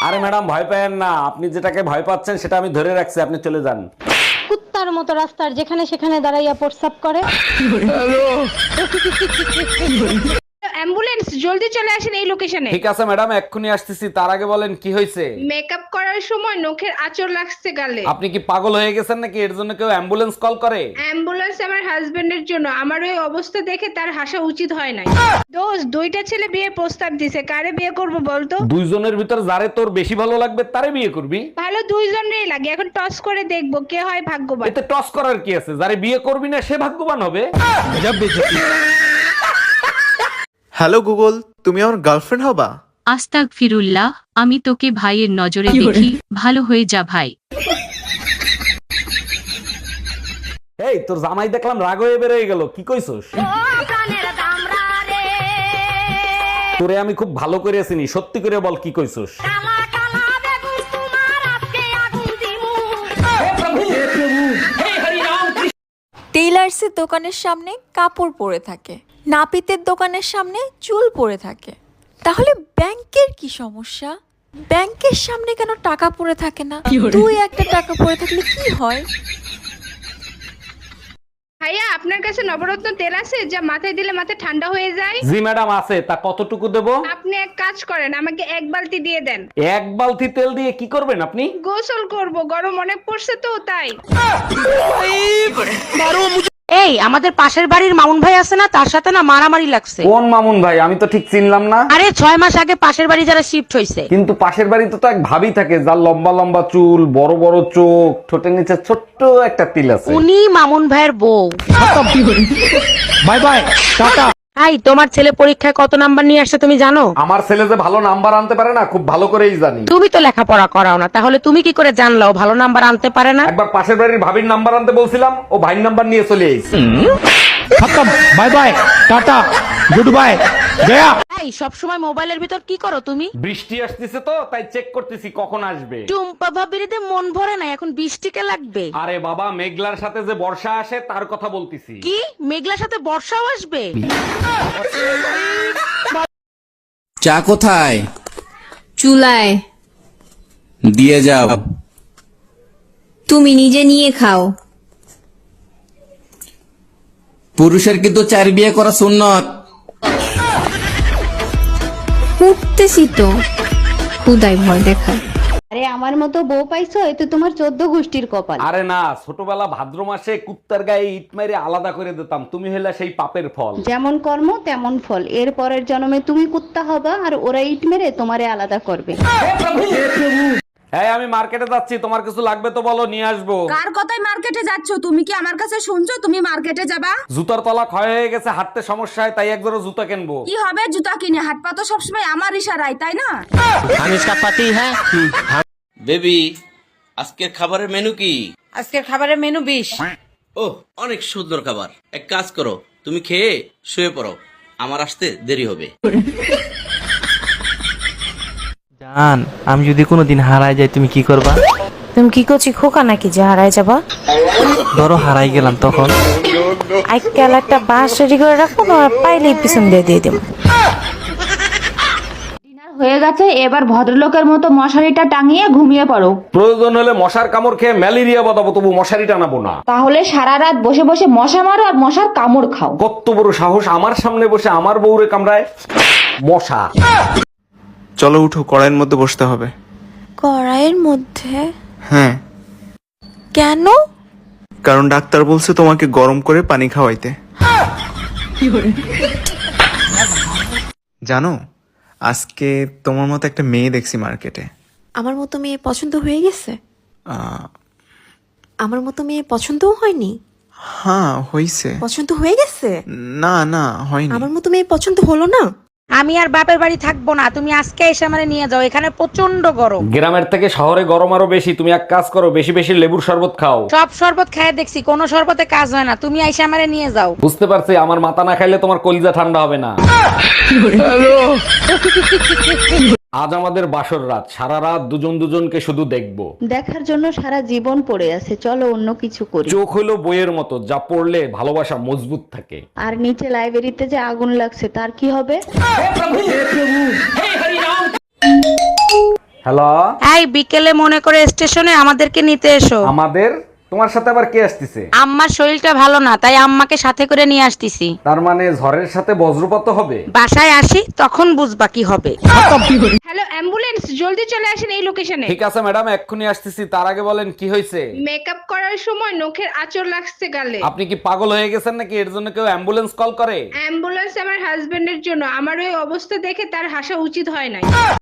আরে ম্যাডাম ভয় পেয়েন না, আপনি যেটাকে ভয় পাচ্ছেন সেটা আমি ধরে রাখছি, আপনি চলে যান। কুত্তার মতো রাস্তার যেখানে সেখানে দাঁড়াইয়া প্রস্রাব করে। অ্যাম্বুলেন্স, জলদি চলে আসেন এই লোকেশনে। ঠিক আছে ম্যাডাম, এক্ষুনি আসতেছি। তার আগে বলেন কি হয়েছে? মেকআপ করার সময় নখের আঁচড় লাগছে গালে। আপনি কি পাগল হয়ে গেছেন নাকি? এর জন্য কেউ অ্যাম্বুলেন্স কল করে? অ্যাম্বুলেন্স আমার হাজবেন্ডের জন্য। আমার ওই অবস্থা দেখে তার হাসা উচিত হয় নাই। দোস্ত, দুইটা ছেলে বিয়ে প্রস্তাব দিছে, কারে বিয়ে করব বলতো? দুইজনের ভিতর যারে তোর বেশি ভালো লাগবে তারে বিয়ে করবি। ভালো দুইজনেরই লাগে, এখন টস করে দেখবো কে হয় ভাগ্যবান। এতে টস করার কি আছে? যারে বিয়ে করবি না সে ভাগ্যবান হবে। হ্যালো গুগল, তুমি আমার গার্লফ্রেন্ড হবা? আস্তাগফিরুল্লাহ, আমি তোকে ভাইয়ের নজরে দেখি, ভালো হয়ে যা ভাই। এই তোর জামাই দেখলাম রাগ হয়ে বেরোয় গেল, কি কইছস? তোরে আমি খুব ভালো করে চিনি, সত্যি করে বল কি কইছস? টেইলার্সের দোকানের সামনে কাপড় পরে থাকে, নাপিতের দোকানের সামনে চুল পরে থাকে। তাহলে ব্যাংকের কি সমস্যা? ব্যাংকের সামনে কেন টাকা পড়ে থাকে না? তুই একটা টাকা পড়ে থাকলে কি হয়? ভাইয়া, আপনার কাছে নবরত্ন তেল আছে যা মাথায় দিলে মাথা ঠান্ডা হয়ে যায়? জি ম্যাডাম আছে, তা কতটুকু দেব? আপনি এক কাজ করেন, আমাকে এক বালতি দিয়ে দেন। এক বালতি তেল দিয়ে কি করবেন আপনি? গোসল করব, গরম অনেক পড়ছে তো তাই। এই আমাদের পাশের বাড়ির মামুন ভাই আছে না, তার সাথে না মারামারি লাগছে। কোন মামুন ভাই? আমি তো ঠিক চিনলাম না। আরে 6 মাস আগে পাশের বাড়ি যারা শিফট হয়েছে। কিন্তু পাশের বাড়িতে তো এক ভাবি থাকে যার লম্বা লম্বা চুল, বড় বড় চোখ, ঠোঁটের নিচে ছোট্ট একটা তিল আছে। উনি মামুন ভাইয়ের বউ। Bye bye, tata. এই তোমার ছেলে পরীক্ষায় কত নাম্বার নিয়ে আসছে তুমি জানো? আমার ছেলে যে ভালো নাম্বার আনতে পারে না, খুব ভালো করেই জানি। তুমি তো লেখাপড়া করাও না, তাহলে তুমি কি করে জানলাও ভালো নাম্বার আনতে পারে না? একবার পাশের বাড়ির ভাবির নাম্বার আনতে বলছিলাম, ও ভাইয়ের নাম্বার নিয়ে চলে এসেছে। Bye bye, tata, good bye, Gaya. এই সব সময় মোবাইলের ভিতর কি করো তুমি? বৃষ্টি আসতেছে তো তাই চেক করতেছি কখন আসবে। টুম্পা ভাবিরিতে মন ভরে না, এখন বৃষ্টিকে লাগবে। আরে বাবা, মেঘলার সাথে যে বর্ষা আসে তার কথা বলতেছি। কি মেঘলার সাথে বর্ষাও আসবে? চা কোথায়? চুলায়। দিয়ে যাও। তুমি নিজে নিয়ে খাও। পুরুষের কিন্তু 4 বিয়ে করা সুন্নত। উঠতেছি তো, খুদাই ভয় দেখায়। আরে আমার মতো বউ পাইছো, এ তো তোমার 14 গোষ্ঠীর কপাল। আরে না, ছোটবেলা ভাদ্র মাসে কুত্তার গায়ে ইট মেরে আলাদা করে দিতাম, তুমি হইলা সেই পাপের ফল। যেমন কর্ম তেমন ফল। এর পরের জন্মে তুমি কুত্তা হবা আর ওরা ইট মেরে তোমারে আলাদা করবে। হ্যাঁ, আমি মার্কেটে যাচ্ছি, তোমার কিছু লাগবে তো বলো, নিয়ে আসবো। কার কথায় মার্কেটে যাচ্ছ? তুমি কি আমার কাছে শুনছো তুমি মার্কেটে যাবা? জুতার তলা ক্ষয় হয়ে গেছে, হাঁটতে সমস্যা হয়, তাই এক জোড়া জুতা কিনবো। কি হবে জুতা কিনে? হাত পা তো সবসময় আমার ইশারায়, তাই না? हम इसका पति है। বেবি, আজকের খাবারের মেনু কি? আজকের খাবারের মেনু 20। ওহ, অনেক সুন্দর খাবার। এক কাজ করো, তুমি খেয়ে শুয়ে পড়ো, আমার আসতে দেরি হবে। জান, আমি যদি কোনোদিন হারাই যাই তুমি কি করবা? তুমি কি করছি খোকা নাকি যে হারায় যাবা? ধরো হারাই গেলাম তখন? আজকাল একটা বাস রেডি করে রাখবো, তোমার পাইলেই পিছন দিয়ে দিয়ে দেবো। হয়ে গেছে, এবার ভদ্রলোকের মতো মশারিটা টাঙিয়ে ঘুমিয়ে পড়ো। প্রয়োজন হলে মশার কামড় খেয়ে ম্যালেরিয়া বাঁধাবো, তবু মশারি টানাবো না। তাহলে সারা রাত বসে বসে মশা মারো আর মশার কামড় খাও। কত বড় সাহস আমার সামনে বসে আমার বউরে কামড়ায় মশা। চলো উঠো, কড়াইয়ের মধ্যে বসতে হবে। কড়াইয়ের মধ্যে? হ্যাঁ। কেন? কারণ ডাক্তার বলছে তোমাকে গরম করে পানি খাওয়াইতে। জানো, আজকে তোমার মতো একটা মেয়ে দেখছি মার্কেটে। আমার মতো মেয়ে পছন্দ হয়ে গেছে? আমার মতো মেয়ে পছন্দও হয়নি? হ্যাঁ হইছে। পছন্দ হয়ে গেছে? না না, হয়নি। আমার মতো মেয়ে পছন্দ হলো না? আমি আর বাপের বাড়ি থাকবো না, তুমি আজকে এসে আমারে নিয়ে যাও, এখানে প্রচন্ড গরম। গ্রামের থেকে শহরে গরম আরো বেশি। তুমি এক কাজ করো, বেশি বেশি লেবুর শরবত খাও। সব শরবত খেয়ে দেখছি, কোনো শরবতে কাজ হয় না, তুমি এসে আমারে নিয়ে যাও। বুঝতে পারছি, আমার মাথা না খাইলে তোমার কলিজা ঠান্ডা হবে না। আজ আমাদের বাসর রাত, সারা রাত দুজন দুজনকে শুধু দেখবো। দেখার জন্য সারা জীবন পড়ে আছে, চলো অন্য কিছু করি। চোখ হলো বইয়ের মতো, যা পড়লে ভালোবাসা মজবুত থাকে। আর নিচে লাইব্রেরিতে যে আগুন লাগছে তার কি হবে? হ্যালো, এই বিকেলে মনে করে স্টেশনে আমাদেরকে নিতে এসো। আমাদের তোমার সাথে আবার কে আসতেছে? আম্মার শরীরটা ভালো না, তাই আম্মাকে সাথে করে নিয়ে আসতেছি। তার মানে ঝড়ের সাথে বজ্রপাত হবে? বাসায় আসি তখন বুঝবা কি হবে। হ্যালো অ্যাম্বুলেন্স, জলদি চলে আসেন এই লোকেশনে। ঠিক আছে ম্যাডাম, এক্ষুনি আসতেছি। তার আগে বলেন কি হয়েছে? মেকআপ করার সময় নখের আঁচড় লাগছে গালে। আপনি কি পাগল হয়ে গেছেন নাকি? এর জন্য কেউ অ্যাম্বুলেন্স কল করে? অ্যাম্বুলেন্স আমার হাজবেন্ডের জন্য, আমার ওই অবস্থা দেখে তার হাসা উচিত হয় নাই।